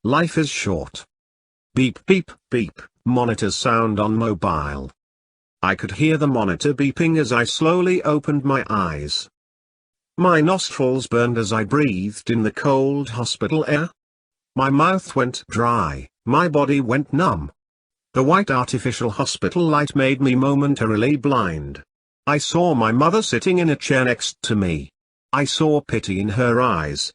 Life is short. Beep beep beep, monitor sound on mobile. I could hear the monitor beeping as I slowly opened my eyes. My nostrils burned as I breathed in the cold hospital air. My mouth went dry, my body went numb. The white artificial hospital light made me momentarily blind. I saw my mother sitting in a chair next to me. I saw pity in her eyes.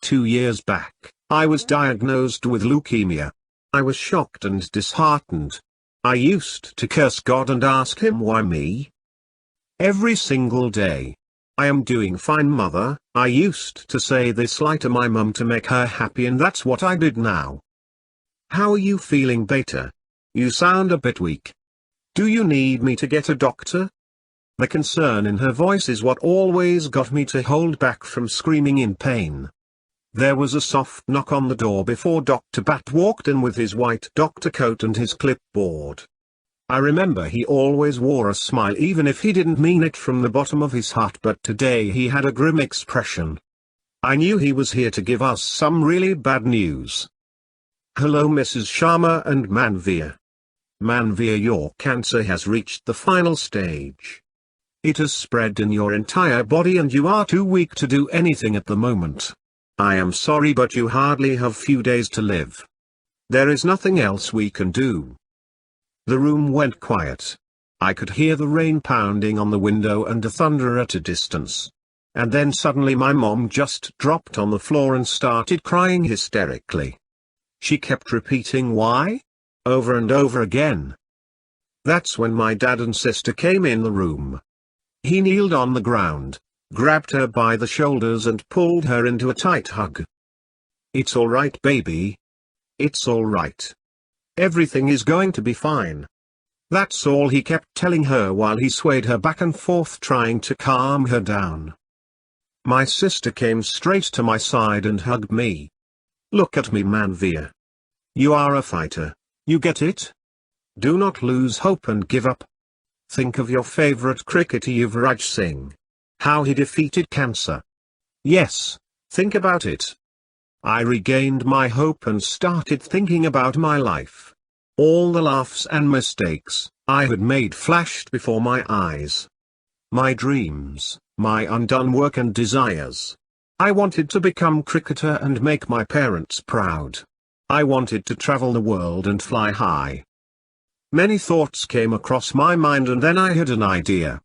2 years back, I was diagnosed with leukemia. I was shocked and disheartened. I used to curse God and ask him, why me? Every single day. I am doing fine, mother. I used to say this lie to my mum to make her happy, and that's what I did now. How are you feeling, Beta? You sound a bit weak. Do you need me to get a doctor? The concern in her voice is what always got me to hold back from screaming in pain. There was a soft knock on the door before Dr. Bat walked in with his white doctor coat and his clipboard. I remember he always wore a smile even if he didn't mean it from the bottom of his heart, but today he had a grim expression. I knew he was here to give us some really bad news. Hello, Mrs. Sharma and Manvir. Manvir, your cancer has reached the final stage. It has spread in your entire body and you are too weak to do anything at the moment. I am sorry, but you hardly have few days to live. There is nothing else we can do. The room went quiet. I could hear the rain pounding on the window and the thunder at a distance. And then suddenly my mom just dropped on the floor and started crying hysterically. She kept repeating why? Over and over again. That's when my dad and sister came in the room. He kneeled on the ground, grabbed her by the shoulders and pulled her into a tight hug. It's all right, baby. It's all right. Everything is going to be fine. That's all he kept telling her while he swayed her back and forth trying to calm her down. My sister came straight to my side and hugged me. Look at me, Manvir. You are a fighter. You get it? Do not lose hope and give up. Think of your favorite cricketer Yuvraj Singh. How he defeated cancer. Yes, think about it. I regained my hope and started thinking about my life. All the laughs and mistakes I had made flashed before my eyes. My dreams, my undone work and desires. I wanted to become cricketer and make my parents proud. I wanted to travel the world and fly high. Many thoughts came across my mind and then I had an idea.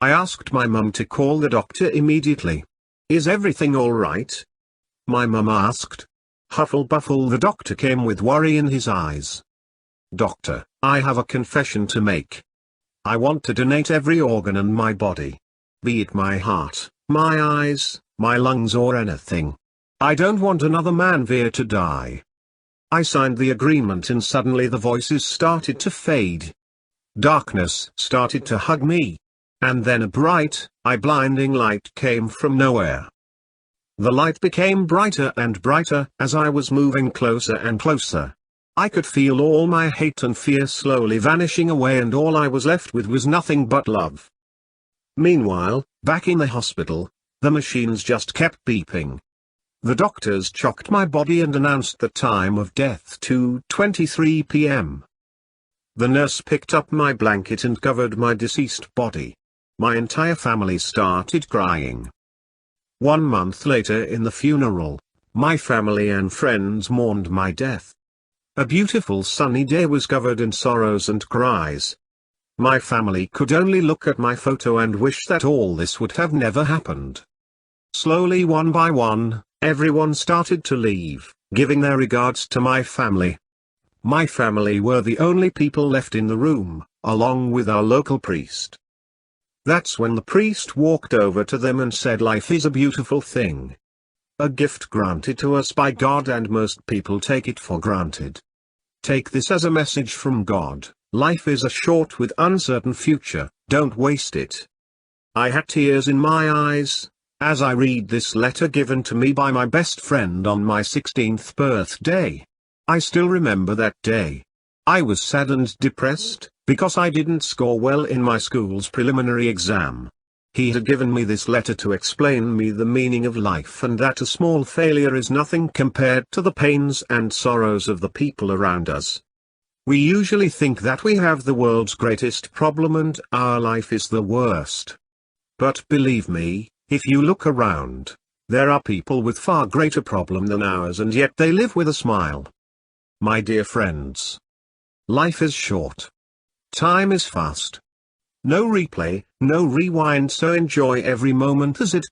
I asked my mum to call the doctor immediately. Is everything all right? My mum asked. Huffle-buffle, the doctor came with worry in his eyes. Doctor, I have a confession to make. I want to donate every organ in my body. Be it my heart, my eyes, my lungs or anything. I don't want another Manvir to die. I signed the agreement and suddenly the voices started to fade. Darkness started to hug me. And then a bright, blinding light came from nowhere. The light became brighter and brighter as I was moving closer and closer. I could feel all my hate and fear slowly vanishing away and all I was left with was nothing but love. Meanwhile, back in the hospital, the machines just kept beeping. The doctors shocked my body and announced the time of death to 23 p.m. The nurse picked up my blanket and covered my deceased body. My entire family started crying. 1 month later in the funeral, my family and friends mourned my death. A beautiful sunny day was covered in sorrows and cries. My family could only look at my photo and wish that all this would have never happened. Slowly, one by one, everyone started to leave, giving their regards to my family. My family were the only people left in the room, along with our local priest. That's when the priest walked over to them and said, life is a beautiful thing. A gift granted to us by God, and most people take it for granted. Take this as a message from God. Life is a short with uncertain future, don't waste it. I had tears in my eyes as I read this letter given to me by my best friend on my 16th birthday. I still remember that day. I was sad and depressed, because I didn't score well in my school's preliminary exam. He had given me this letter to explain me the meaning of life, and that a small failure is nothing compared to the pains and sorrows of the people around us. We usually think that we have the world's greatest problem and our life is the worst. But believe me, if you look around, there are people with far greater problem than ours, and yet they live with a smile. My dear friends, life is short. Time is fast. No replay, no rewind, so enjoy every moment as it